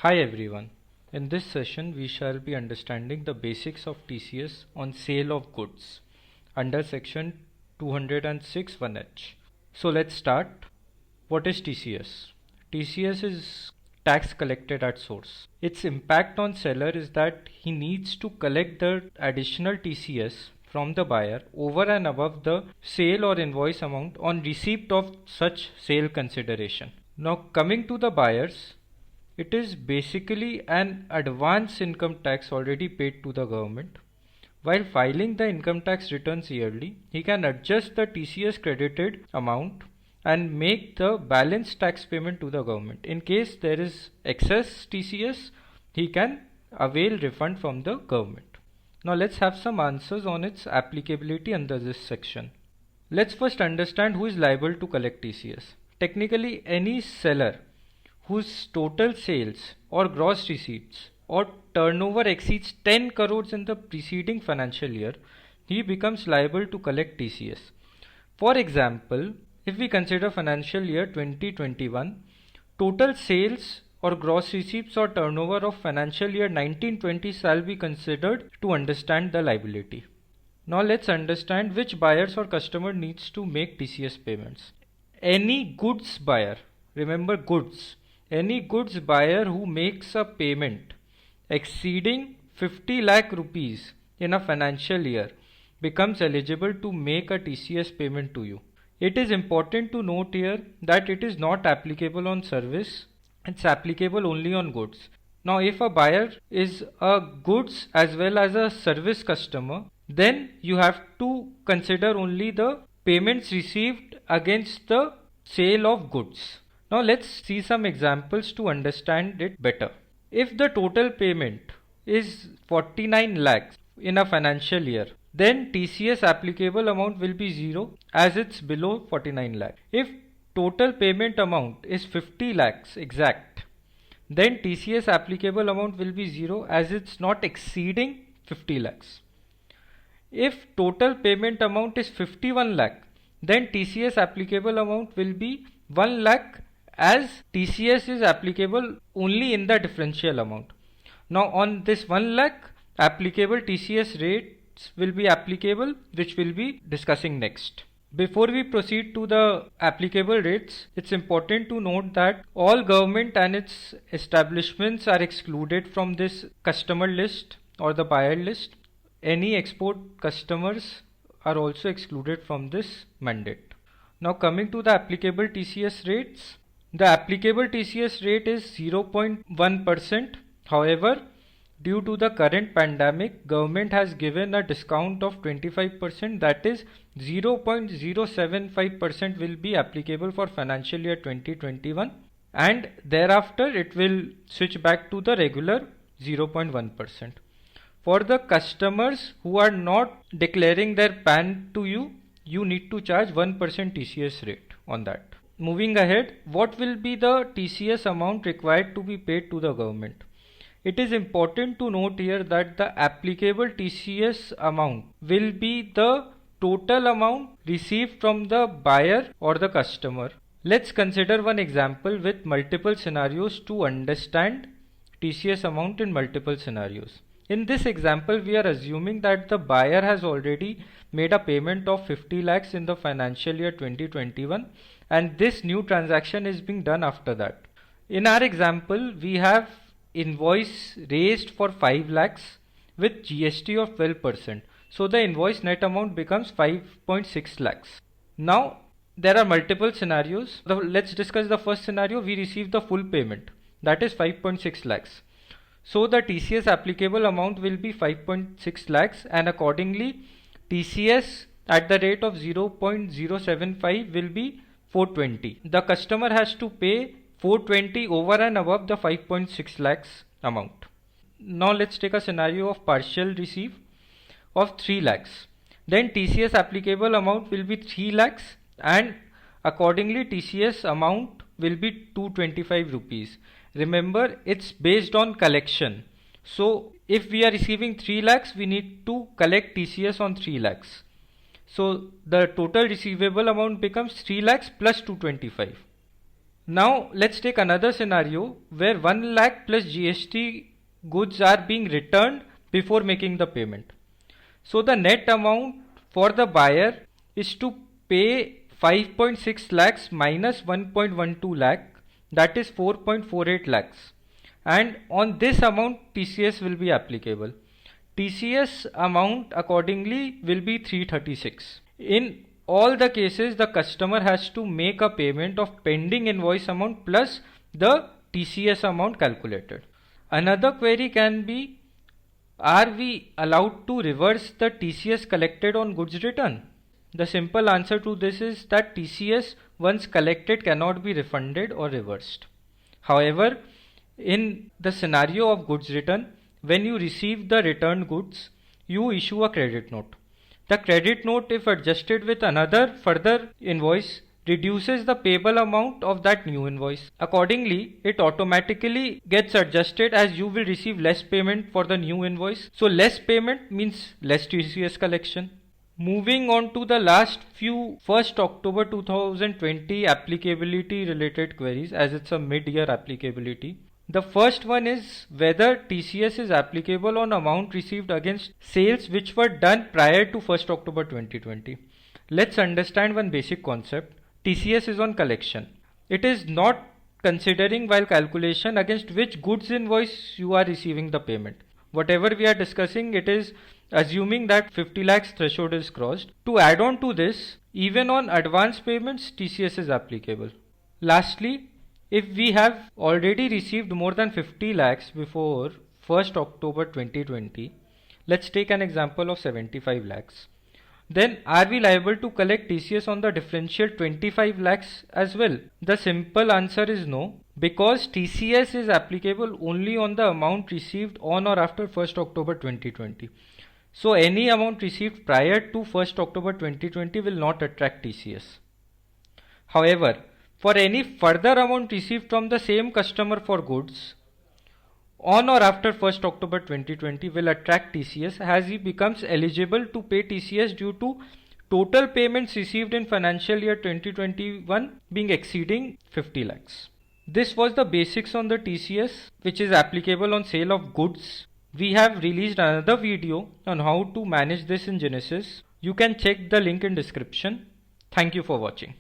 Hi everyone. In this session we shall be understanding the basics of TCS on sale of goods under section 206 1H. So let's start. What is TCS? TCS is tax collected at source. Its impact on seller is that he needs to collect the additional TCS from the buyer over and above the sale or invoice amount on receipt of such sale consideration. Now coming to the buyers, it is basically an advance income tax already paid to the government. While filing the income tax returns yearly, he can adjust the TCS credited amount and make the balance tax payment to the government. In case there is excess TCS, he can avail refund from the government. Now let's have some answers on its applicability under this section. Let's first understand who is liable to collect TCS. Technically, any seller whose total sales or gross receipts or turnover exceeds 10 crores in the preceding financial year, he becomes liable to collect TCS. For example, if we consider financial year 2021, total sales or gross receipts or turnover of financial year 1920 shall be considered to understand the liability. Now let's understand which buyers or customer needs to make TCS payments. Any goods buyer, remember goods, any goods buyer who makes a payment exceeding 50 lakh rupees in a financial year becomes eligible to make a TCS payment to you. It is important to note here that it is not applicable on service, it's applicable only on goods. Now if a buyer is a goods as well as a service customer, then you have to consider only the payments received against the sale of goods. Now let's see some examples to understand it better. If the total payment is 49 lakhs in a financial year, then TCS applicable amount will be 0 as it's below 49 lakhs. If total payment amount is 50 lakhs exact, then TCS applicable amount will be 0 as it's not exceeding 50 lakhs. If total payment amount is 51 lakh, then TCS applicable amount will be 1 lakh as TCS is applicable only in the differential amount. Now on this 1 lakh, applicable TCS rates will be applicable, which we'll be discussing next. Before we proceed to the applicable rates, it's important to note that all government and its establishments are excluded from this customer list or the buyer list. Any export customers are also excluded from this mandate. Now coming to the applicable TCS rates, the applicable TCS rate is 0.1%. However, due to the current pandemic, government has given a discount of 25%, that is 0.075% will be applicable for financial year 2021, and thereafter it will switch back to the regular 0.1%. For the customers who are not declaring their PAN to you, you need to charge 1% TCS rate on that. Moving ahead, what will be the TCS amount required to be paid to the government? It is important to note here that the applicable TCS amount will be the total amount received from the buyer or the customer. Let's consider one example with multiple scenarios to understand TCS amount in multiple scenarios. In this example, we are assuming that the buyer has already made a payment of 50 lakhs in the financial year 2021 and this new transaction is being done after that. In our example, we have invoice raised for 5 lakhs with GST of 12%. So the invoice net amount becomes 5.6 lakhs. Now there are multiple scenarios. Let's discuss the first scenario. We receive the full payment, that is 5.6 lakhs. So the TCS applicable amount will be 5.6 lakhs and accordingly TCS at the rate of 0.075 will be 420. The customer has to pay 420 over and above the 5.6 lakhs amount. Now let's take a scenario of partial receive of 3 lakhs. Then TCS applicable amount will be 3 lakhs and accordingly TCS amount will be 225 rupees. Remember, it's based on collection. So if we are receiving 3 lakhs, we need to collect TCS on 3 lakhs. So the total receivable amount becomes 3 lakhs plus 225. Now let's take another scenario where 1 lakh plus GST goods are being returned before making the payment. So the net amount for the buyer is to pay 5.6 lakhs minus 1.12 lakh, that is 4.48 lakhs, and on this amount TCS will be applicable. TCS amount accordingly will be 336. In all the cases, the customer has to make a payment of pending invoice amount plus the TCS amount calculated. Another query can be, are we allowed to reverse the TCS collected on goods return? The simple answer to this is that TCS once collected cannot be refunded or reversed. However, in the scenario of goods return, when you receive the returned goods, you issue a credit note. The credit note, if adjusted with another further invoice, reduces the payable amount of that new invoice. Accordingly, it automatically gets adjusted as you will receive less payment for the new invoice. So less payment means less TCS collection. Moving on to the last few 1st October 2020 applicability related queries, as it's a mid-year applicability. The first one is whether TCS is applicable on amount received against sales which were done prior to 1st October 2020. Let's understand one basic concept. TCS is on collection. It is not considering while calculation against which goods invoice you are receiving the payment. Whatever we are discussing, it is assuming that 50 lakhs threshold is crossed. To add on to this, even on advance payments, TCS is applicable. Lastly, if we have already received more than 50 lakhs before 1st October 2020, let's take an example of 75 lakhs. Then are we liable to collect TCS on the differential 25 lakhs as well? The simple answer is no, because TCS is applicable only on the amount received on or after 1st October 2020. So any amount received prior to 1st October 2020 will not attract TCS. However, for any further amount received from the same customer for goods on or after 1st October 2020 will attract TCS as he becomes eligible to pay TCS due to total payments received in financial year 2021 being exceeding 50 lakhs. This was the basics on the TCS which is applicable on sale of goods. We have released another video on how to manage this in Ginesys. You can check the link in description. Thank you for watching.